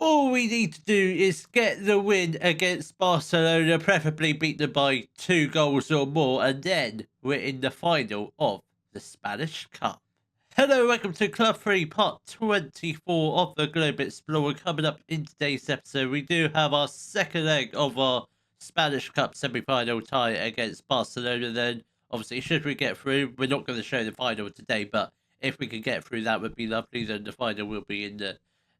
All we need to do is get the win against Barcelona, preferably beat them by 2 goals or more, and then we're in the final of the Spanish Cup. Hello, welcome to Club 3, part 24 of the Globe Explorer. Coming up in today's episode, we do have our second leg of our Spanish Cup semi-final tie against Barcelona. Then, obviously, should we get through, we're not going to show the final today, but if we can get through, that would be lovely. Then the final will be in the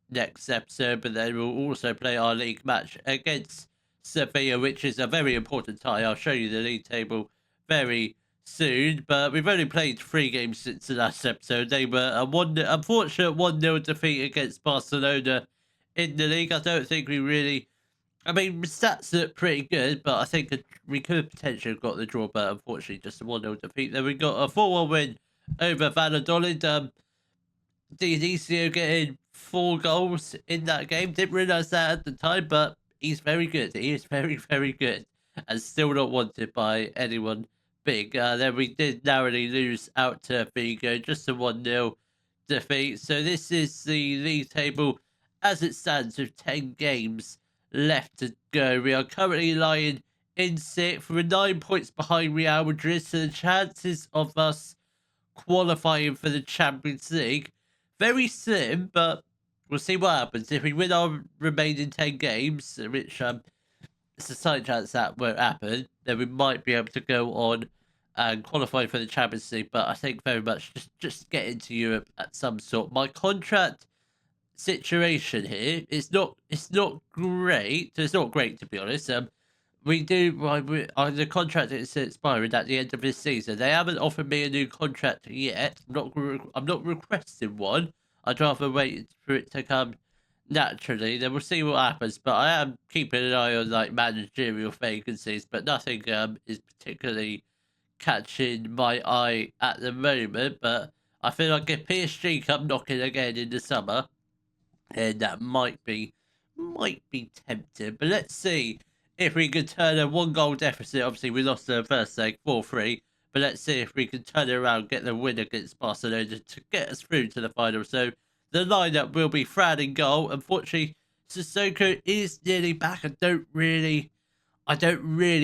next episode, but then we'll also play our league match against Sevilla, which is a very important tie. I'll show you the league table very soon, but we've only played 3 games since the last episode. They were a unfortunate 1-0 defeat against Barcelona in the league. I don't think we really, I mean, stats look pretty good, but I think we could potentially have got the draw, but unfortunately just a 1-0 defeat. Then we got a 4-1 win over Valladolid. Dionisio getting 4 goals in that game. Didn't realise that at the time, but he's very good. He is very, very good, and still not wanted by anyone big. Then we did narrowly lose out to Vigo, just a 1-0 defeat. So this is the league table as it stands with 10 games left to go. We are currently lying in 6th. We're 9 points behind Real Madrid, so the chances of us qualifying for the Champions League very slim, but we'll see what happens. If we win our remaining 10 games, which it's a slight chance that won't happen, then we might be able to go on and qualify for the Champions League. But I think very much just get into Europe at some sort. My contract situation here it's not great. It's not great, to be honest. The contract is expiring at the end of this season. They haven't offered me a new contract yet. I'm not requesting one. I'd rather wait for it to come naturally. Then we'll see what happens. But I am keeping an eye on like managerial vacancies, but nothing is particularly catching my eye at the moment. But I feel like if PSG come knocking again in the summer, and that might be tempting. But let's see if we could turn a 1-goal deficit. Obviously, we lost the first leg 4-3. But let's see if we can turn it around, get the win against Barcelona to get us through to the final. So the lineup will be Fran in goal. Unfortunately, Sissoko is nearly back. I don't really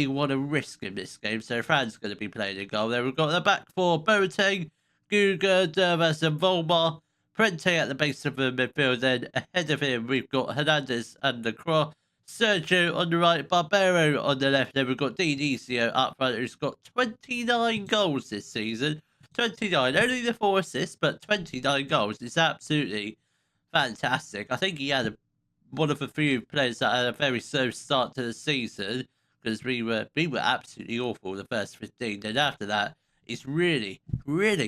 want to risk him this game. So Fran's going to be playing in goal. Then we've got the back four: Boateng, Guga, Dervas, and Volmar. Prente at the base of the midfield. Then ahead of him, we've got Hernandez and the Croix. Sergio on the right, Barbero on the left. Then we've got Dionisio up front, who's got 29 goals this season. 29, only the 4 assists, but 29 goals. It's absolutely fantastic. I think he had one of the few players that had a very slow start to the season, because we were absolutely awful the first 15. Then after that, he's really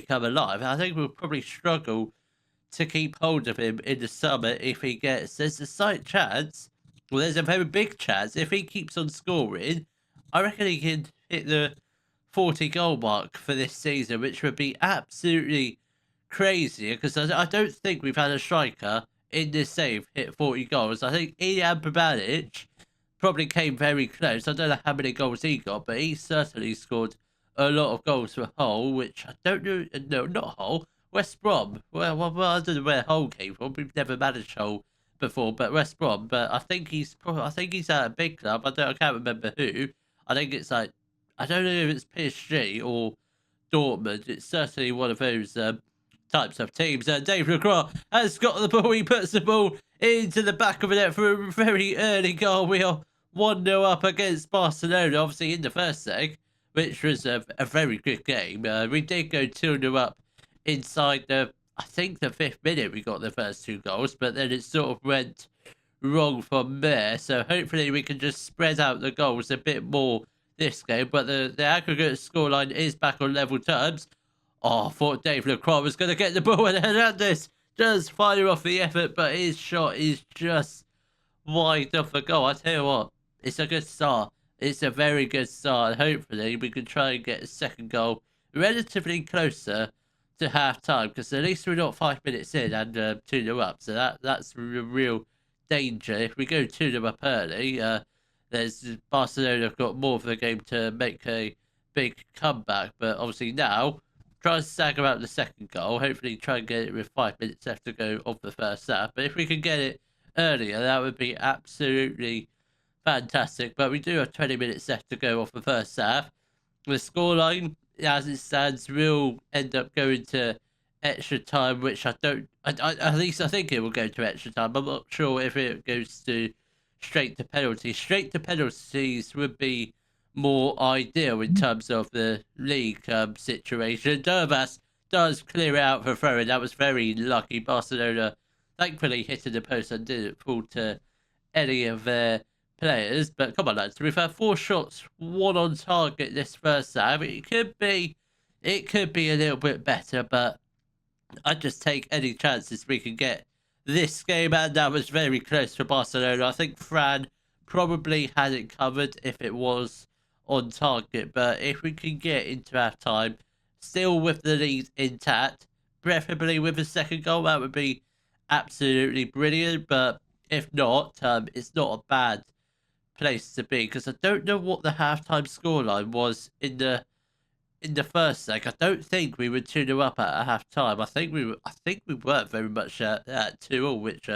come alive. I think we'll probably struggle to keep hold of him in the summer if he gets. There's a slight chance. Well, there's a very big chance. If he keeps on scoring, I reckon he can hit the 40-goal mark for this season, which would be absolutely crazy, because I don't think we've had a striker in this save hit 40 goals. I think Ian Brbanic probably came very close. I don't know how many goals he got, but he certainly scored a lot of goals for Hull, which I don't know. No, not Hull. West Brom. Well, I don't know where Hull came from. We've never managed Hull before, but West Brom. But I think he's at a big club. I can't remember who. I think it's like, I don't know if it's PSG or Dortmund. It's certainly one of those types of teams. Dave Lacroix has got the ball. He puts the ball into the back of the net for a very early goal. We are 1-0 up against Barcelona, obviously in the first leg, which was a very good game. We did go 2-0 up inside I think the 5th minute we got the first 2 goals, but then it sort of went wrong from there. So hopefully we can just spread out the goals a bit more this game. But the aggregate scoreline is back on level terms. Oh, I thought Dave Lacroix was going to get the ball, and Hernandez does fire off the effort, but his shot is just wide off the goal. I tell you what, it's a good start. It's a very good start. Hopefully we can try and get a second goal relatively closer to half time, because at least we're not 5 minutes in and 2-0 up. So that's real danger. If we go 2-0 up early, there's Barcelona have got more of the game to make a big comeback. But obviously now, try and stagger out the second goal. Hopefully try and get it with 5 minutes left to go of the first half. But if we can get it earlier, that would be absolutely fantastic. But we do have 20 minutes left to go off the first half. The scoreline, as it stands, will end up going to extra time, which I don't. At least I think it will go to extra time. I'm not sure if it goes to straight to penalties. Straight to penalties would be more ideal in terms of the league situation. Dervas does clear it out for throwing. That was very lucky. Barcelona thankfully hitting the post and didn't fall to any of their players. But come on, lads, we've had 4 shots, 1 on target this first half. It could be a little bit better, but I'd just take any chances we can get this game. And that was very close for Barcelona. I think Fran probably had it covered if it was on target. But if we can get into half time, still with the lead intact, preferably with a second goal, that would be absolutely brilliant. But if not, it's not a bad place to be, because I don't know what the halftime scoreline was in the first leg. I don't think we were 2-0 up at half time. I think we weren't very much at 2-0, which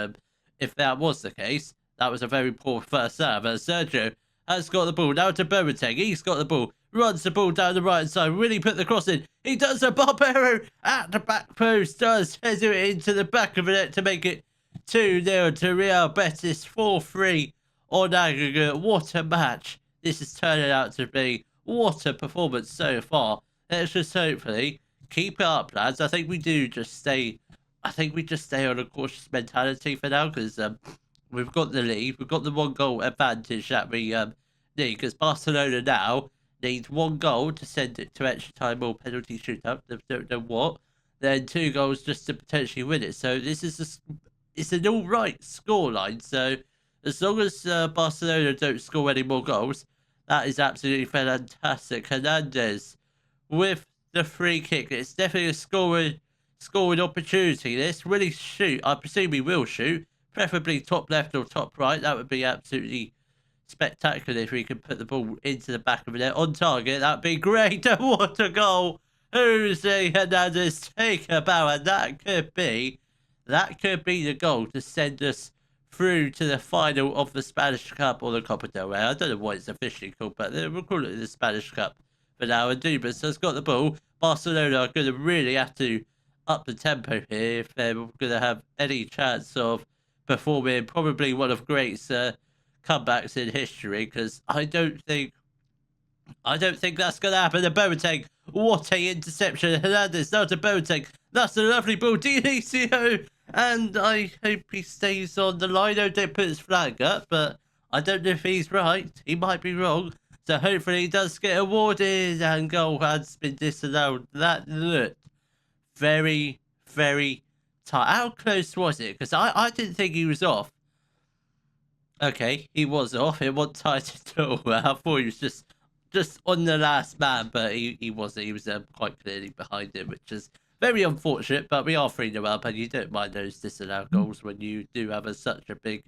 if that was the case, that was a very poor first half. Sergio has got the ball now to Boateng. He's got the ball, runs the ball down the right side, really put the cross in. He does a Barbero at the back post, does header it into the back of the net to make it 2-0 to Real Betis, 4-3 on aggregate. What a match this is turning out to be. What a performance so far. Let's just hopefully keep it up, lads. I think we just stay on a cautious mentality for now, because we've got the lead. We've got the 1 goal advantage that we need, because Barcelona now needs 1 goal to send it to extra time or penalty shootout. They don't know what. Then 2 goals just to potentially win it. So this is it's an all right scoreline. So as long as Barcelona don't score any more goals, that is absolutely fantastic. Hernandez with the free kick. It's definitely a scoring opportunity. This really shoot. I presume he will shoot, preferably top left or top right. That would be absolutely spectacular if we could put the ball into the back of the net on target. That'd be great. What a goal! Jose Hernandez, take a bow, and that could be the goal to send us through to the final of the Spanish Cup, or the Copa del Rey. I don't know what it's officially called, but we'll call it the Spanish Cup for now. And Dubas has got the ball. Barcelona are going to really have to up the tempo here if they're going to have any chance of performing probably one of great's comebacks in history, because I don't think that's going to happen. The Boateng, what a interception. Hernandez now to Boateng. That's a lovely ball. Dinicio, and I hope he stays on the line. I don't put his flag up, but I don't know if he's right. He might be wrong. So hopefully he does get awarded, and goal has been disallowed. That looked very, very tight. How close was it? Because I didn't think he was off. Okay, he was off. It wasn't tight at all. I thought he was just on the last man, but he wasn't. He was quite clearly behind him, which is very unfortunate. But we are 3-0 up, and you don't mind those disallowed goals when you do have such a big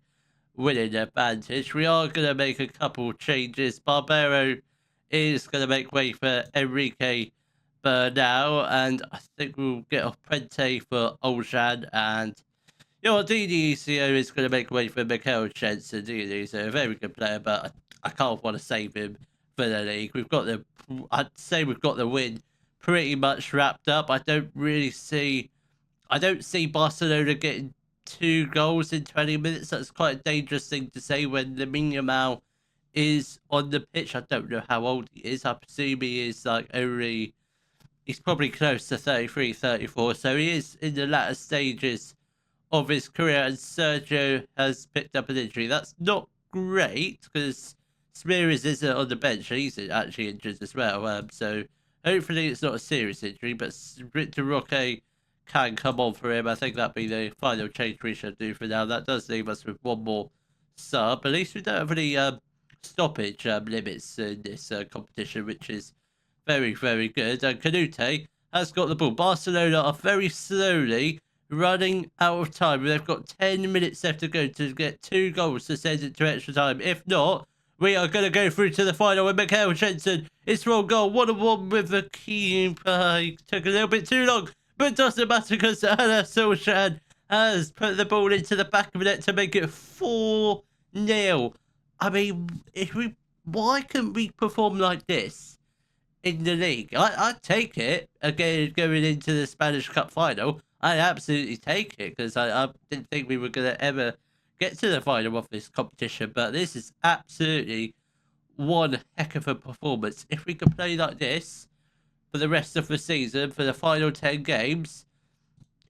winning advantage. We are going to make a couple changes. Barbero is going to make way for Enrique Bernal, and I think we'll get off Prente for Oljan, and Dinicio is going to make way for Mikel Jensen. Dinicio, a very good player, but I can't want to save him for the league. I'd say we've got the win pretty much wrapped up. I don't see Barcelona getting 2 goals in 20 minutes. That's quite a dangerous thing to say when Lamine Yamal is on the pitch. I don't know how old he is. I presume he is he's probably close to 33, 34. So he is in the latter stages of his career, and Sergio has picked up an injury. That's not great, because Smears isn't on the bench. He's actually injured as well. So hopefully it's not a serious injury, but Victor Roque can come on for him. I think that'd be the final change we should do for now. That does leave us with 1 more sub. At least we don't have any stoppage limits in this competition, which is very, very good. And Canute has got the ball. Barcelona are very slowly running out of time. They've got 10 minutes left to go to get 2 goals to send it to extra time. If not, we are going to go through to the final with Mikel Jensen. It's for a goal. 1-1 with the keeper. He took a little bit too long, but it doesn't matter, because Anna Solskjaer has put the ball into the back of the net to make it 4-0. I mean, why couldn't we perform like this in the league? I'd take it again going into the Spanish Cup final. I absolutely take it because I didn't think we were going to ever get to the final of this competition. But this is absolutely one heck of a performance. If we could play like this for the rest of the season, for the final 10 games,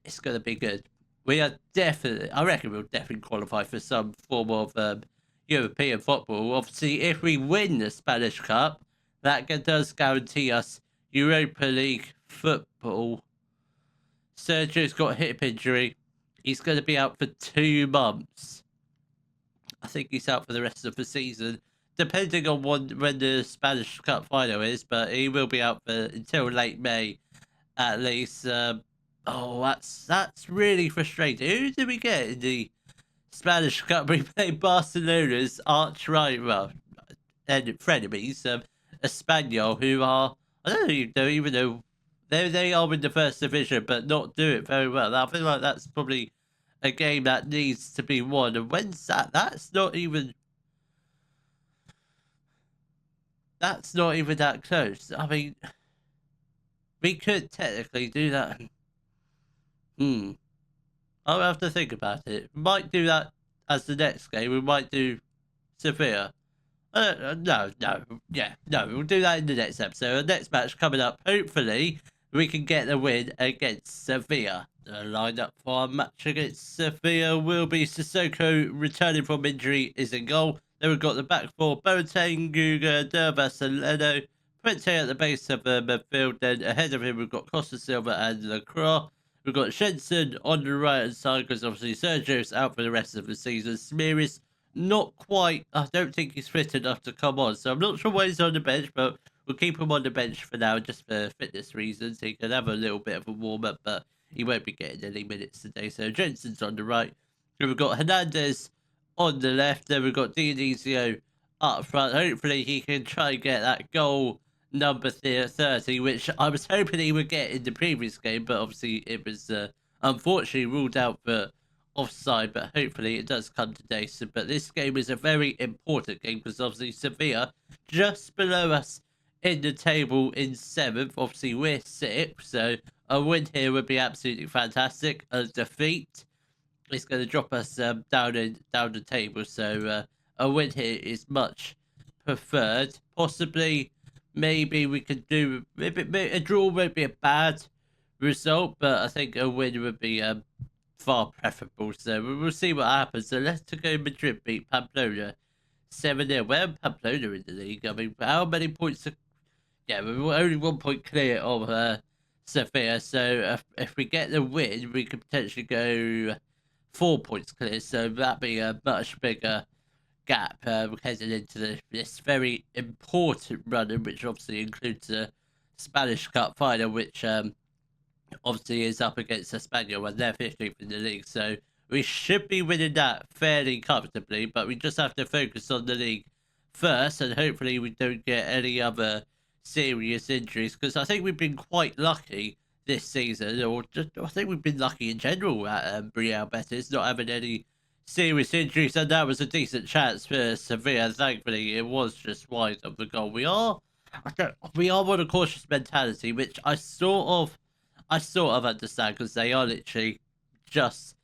it's going to be good. We are definitely, I reckon we'll definitely qualify for some form of European football. Obviously, if we win the Spanish Cup, that does guarantee us Europa League football. Sergio's got a hip injury. He's going to be out for 2 months. I think he's out for the rest of the season, depending on when the Spanish Cup final is, but he will be out until late May at least. That's really frustrating. Who did we get in the Spanish Cup? We played Barcelona's arch rival and frenemies, Espanyol, who are, I don't even know, they are in the first division, but not do it very well. I feel like that's probably a game that needs to be won. And when's that? That's not even that close. I mean, we could technically do that. I'll have to think about it. We might do that as the next game. We might do Sevilla. No, we'll do that in the next episode. The next match coming up, hopefully, we can get the win against Sevilla. The lineup for our match against Sevilla will be Sissoko returning from injury is in goal. Then we've got the back four, Boateng, Guga, Dervas and Leno. Puente at the base of the midfield. Then ahead of him, we've got Costa Silva and Lacroix. We've got Shenson on the right-hand side because obviously Sergio's out for the rest of the season. Smearis not quite. I don't think he's fit enough to come on, so I'm not sure why he's on the bench, but we'll keep him on the bench for now just for fitness reasons. He can have a little bit of a warm-up, but he won't be getting any minutes today. So Jensen's on the right. Then we've got Hernandez on the left. Then we've got Dionisio up front. Hopefully he can try and get that goal number 30, which I was hoping he would get in the previous game, but obviously it was unfortunately ruled out for offside, but hopefully it does come today. So, but this game is a very important game because obviously Sevilla just below us in the table in 7th. Obviously we're 6th, so a win here would be absolutely fantastic. A defeat is going to drop us down the table, so a win here is much preferred. Possibly maybe we could do a draw won't be a bad result, but I think a win would be far preferable. So we'll see what happens. So Atletico Madrid beat Pamplona 7-0. Where Pamplona in the league? I mean, how many points? Yeah, we're only 1 point clear of Sevilla. So if we get the win, we could potentially go 4 points clear. So that'd be a much bigger gap heading into this very important run, which obviously includes the Spanish Cup final, which obviously is up against Espanyol and they're 15th in the league. So we should be winning that fairly comfortably, but we just have to focus on the league first and hopefully we don't get any other serious injuries, because I think we've been quite lucky this season, or just I think we've been lucky in general at Real Betis not having any serious injuries, and that was a decent chance for Sevilla. Thankfully, it was just wide of the goal. We are on a cautious mentality, which I sort of understand because they are literally just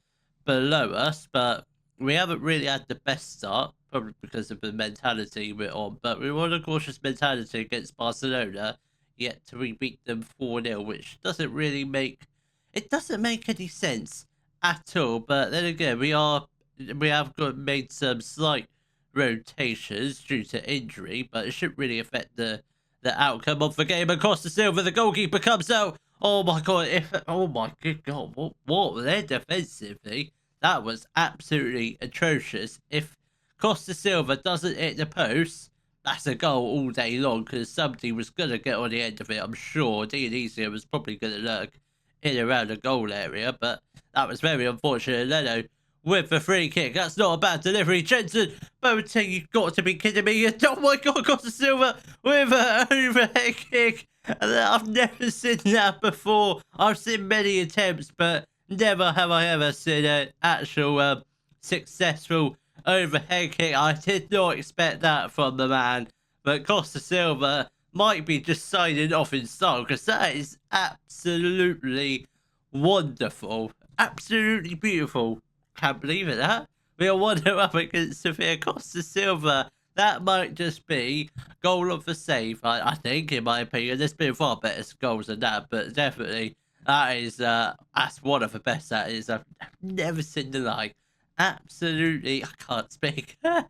below us, but we haven't really had the best start, probably because of the mentality we're on. But we're on a cautious mentality against Barcelona, yet we beat them 4-0, which doesn't make any sense at all. But then again, we have made some slight rotations due to injury, but it shouldn't really affect the outcome of the game. Across the Silva, the goalkeeper comes out. Oh my god! Oh my good god! What were they defensively? That was absolutely atrocious. If Costa Silva doesn't hit the post, that's a goal all day long because somebody was gonna get on the end of it. I'm sure Dionisio was probably gonna lurk in around the goal area, but that was very unfortunate. Leno with the free kick. That's not a bad delivery. Jensen, Boateng, you've got to be kidding me. Oh my god, Costa Silva with an overhead kick. I've never seen that before. I've seen many attempts, but Never have I ever seen an actual successful overhead kick. I did not expect that from the man. But Costa Silva might be just signing off in style because that is absolutely wonderful. Absolutely beautiful. Can't believe it, that. We are 1-0 up against Sevilla. Costa Silva. That might just be goal of the save, I think, in my opinion. There's been far better goals than that, but definitely that is that's one of the best that is. I've never seen the like. Absolutely, I can't speak. Oh,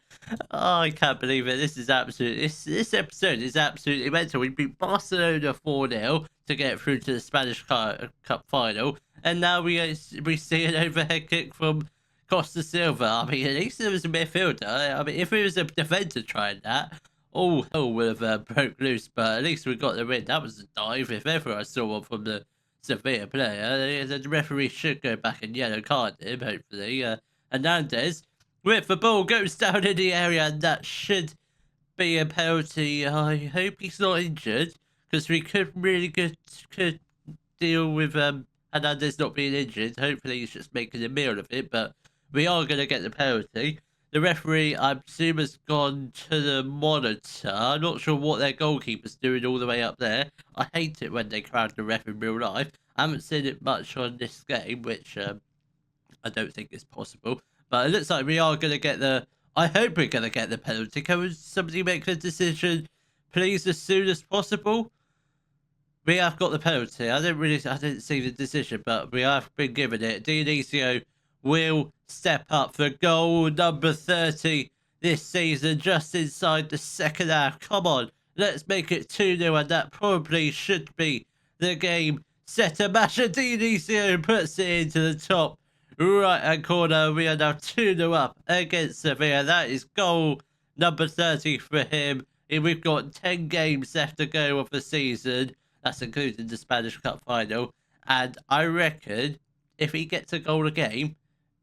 I can't believe it. This is absolutely this episode is absolutely mental. We beat Barcelona 4-0 to get through to the Spanish Cup final, and now we see an overhead kick from Costa Silva. I mean, at least it was a midfielder. I mean, if it was a defender trying that, all hell would have broke loose. But at least we got the win. That was a dive. If ever I saw one from the Sevilla player, the referee should go back and yellow card him. Hopefully, Hernandez with the ball goes down in the area, and that should be a penalty. I hope he's not injured because we could deal with Hernandez not being injured. Hopefully, he's just making a meal of it, but we are going to get the penalty. The referee, I assume, has gone to the monitor. I'm not sure what their goalkeeper's doing all the way up there. I hate it when they crowd the ref in real life. I haven't seen it much on this game, which I don't think is possible. But it looks like we are going to get the... I hope we're going to get the penalty. Can somebody make the decision, please, as soon as possible? We have got the penalty. I didn't see the decision, but we have been given it. Dionisio will step up for goal number 30 this season, just inside the second half. Come on, let's make it 2-0, and that probably should be the game setter. Masha Dionisio puts it into the top right-hand corner. We are now 2-0 up against Sevilla. That is goal number 30 for him. We've got 10 games left to go of the season. That's including the Spanish Cup final. And I reckon if he gets a goal a game,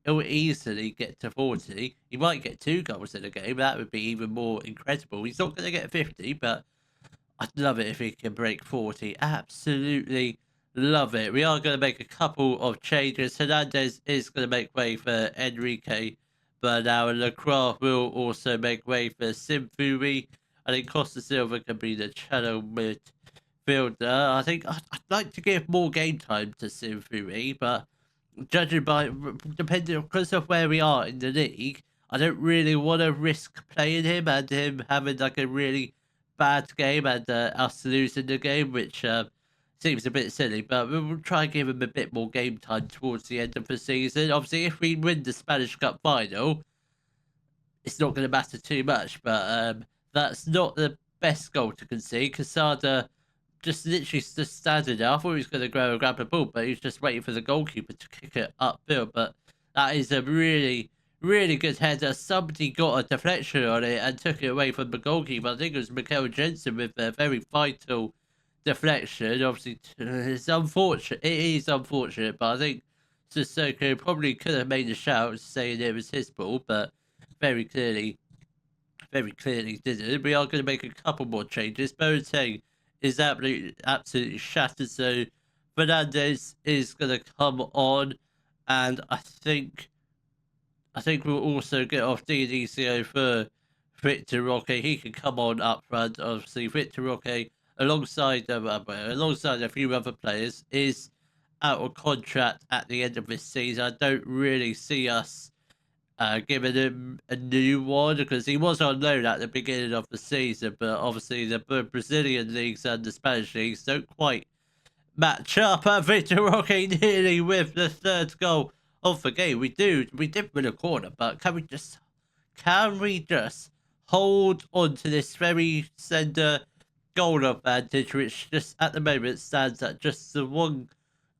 he'll easily get to 40. He might get 2 goals in a game. That would be even more incredible. He's not going to get 50, but I'd love it if he can break 40. Absolutely love it. We are going to make a couple of changes. Hernandez is going to make way for Enrique Bernal, and Lacroix will also make way for Simfui. I think Costa Silva can be the channel midfielder. I think I'd like to give more game time to Simfui, but judging by, depending because of where we are in the league, I don't really want to risk playing him and him having like a really bad game and us losing the game, which seems a bit silly. But we'll try and give him a bit more game time towards the end of the season. Obviously, if we win the Spanish Cup final, it's not going to matter too much. But that's not the best goal to concede. Casada just literally just standing there. I thought he was going to go and grab the ball, but he was just waiting for the goalkeeper to kick it upfield. But that is a really, really good header. Somebody got a deflection on it and took it away from the goalkeeper. I think it was Mikel Jensen with a very vital deflection. Obviously, it's unfortunate. It is unfortunate, but I think Sissoko probably could have made a shout saying it was his ball, but very clearly didn't. We are going to make a couple more changes. Boateng is absolutely shattered, so Fernandez is going to come on, and I think we'll also get off Dionisio for Victor Roque. He can come on up front. Obviously, Victor Roque, alongside a few other players, is out of contract at the end of this season. I don't really see us giving him a new one because he was on loan at the beginning of the season, but obviously the Brazilian leagues and the Spanish leagues don't quite match up. Victor Roque nearly with the 3rd goal of the game. We did win a corner, but can we just hold on to this very slender goal advantage, which just at the moment stands at just the 1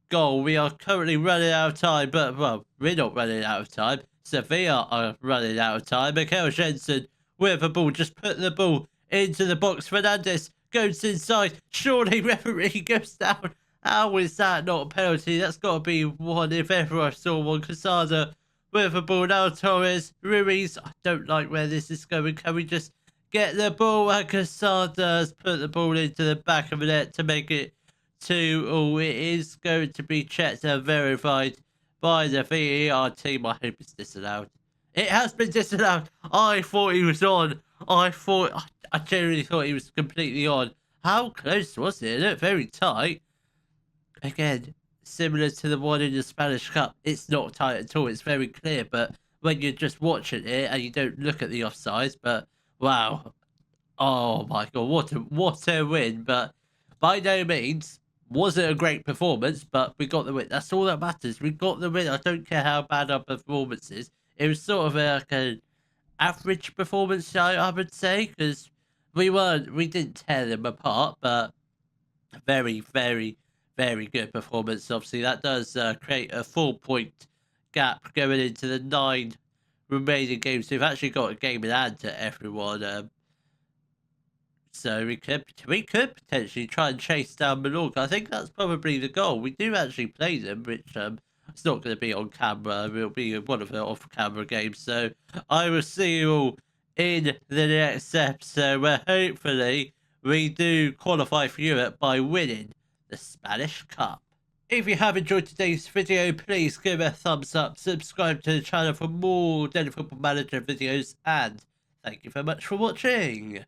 goal. We are currently running out of time, but well, we're not running out of time. Sevilla are running out of time. Mikel Jensen with the ball, just put the ball into the box. Fernandez goes inside. Surely referee goes down. How is that not a penalty? That's got to be one if ever I saw one. Casada with the ball now. Torres, Ruiz. I don't like where this is going. Can we just get the ball? And Casada's put the ball into the back of the net to make it 2-2. It is going to be checked and verified by the VAR team. I hope it's disallowed. It has been disallowed. I thought he was on. I genuinely thought he was completely on. How close was it? It looked very tight. Again, similar to the one in the Spanish Cup, it's not tight at all. It's very clear, but when you're just watching it and you don't look at the offsides, but wow, oh my god, what a win! But by no means was it a great performance, but we got the win. That's all that matters. We got the win. I don't care how bad our performance is. It was sort of like an average performance, I would say, because we didn't tear them apart, but very, very, very good performance. Obviously, that does create a 4 point gap going into the 9 remaining games. We've actually got a game in hand to everyone. So we could potentially try and chase down Mallorca. I think that's probably the goal. We do actually play them, which it's not going to be on camera. It'll be one of the off-camera games. So I will see you all in the next episode, where hopefully we do qualify for Europe by winning the Spanish Cup. If you have enjoyed today's video, please give it a thumbs up, subscribe to the channel for more Daily Football Manager videos, and thank you very much for watching.